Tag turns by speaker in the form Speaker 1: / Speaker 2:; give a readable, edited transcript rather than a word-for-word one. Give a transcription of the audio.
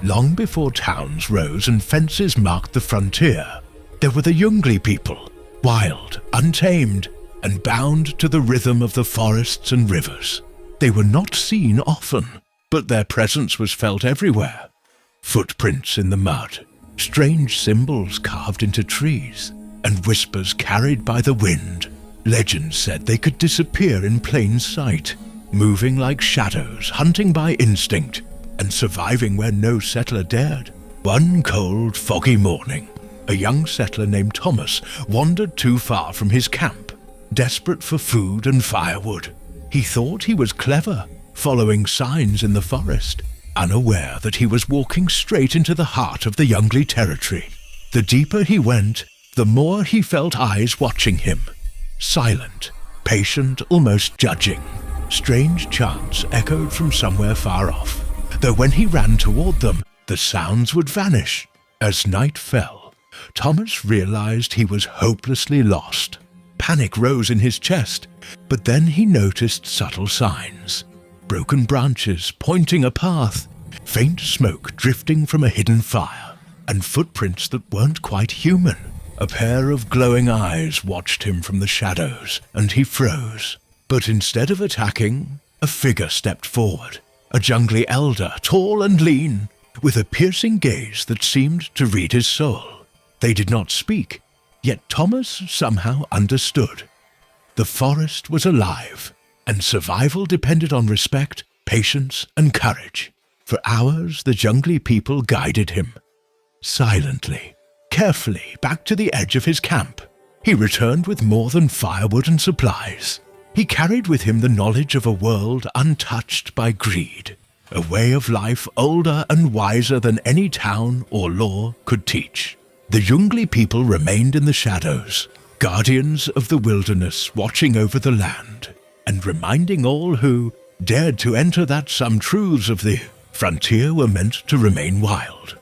Speaker 1: Long before towns rose and fences marked the frontier, there were the Jungli people, wild, untamed, and bound to the rhythm of the forests and rivers. They were not seen often, but their presence was felt everywhere. Footprints in the mud, strange symbols carved into trees, and whispers carried by the wind. Legends said they could disappear in plain sight, moving like shadows, hunting by instinct, and surviving where no settler dared. One cold, foggy morning, a young settler named Thomas wandered too far from his camp, desperate for food and firewood. He thought he was clever, following signs in the forest, unaware that he was walking straight into the heart of the Jungli territory. The deeper he went, the more he felt eyes watching him. Silent, patient, almost judging. Strange chants echoed from somewhere far off, though when he ran toward them, the sounds would vanish. As night fell, Thomas realized he was hopelessly lost. Panic rose in his chest, but then he noticed subtle signs. Broken branches pointing a path, faint smoke drifting from a hidden fire, and footprints that weren't quite human. A pair of glowing eyes watched him from the shadows, and he froze. But instead of attacking, a figure stepped forward, a Jungli elder, tall and lean, with a piercing gaze that seemed to read his soul. They did not speak, yet Thomas somehow understood. The forest was alive, and survival depended on respect, patience, and courage. For hours, the Jungli people guided him. Silently, carefully, back to the edge of his camp. He returned with more than firewood and supplies. He carried with him the knowledge of a world untouched by greed, a way of life older and wiser than any town or law could teach. The Jungli people remained in the shadows, guardians of the wilderness watching over the land, and reminding all who dared to enter that some truths of the frontier were meant to remain wild.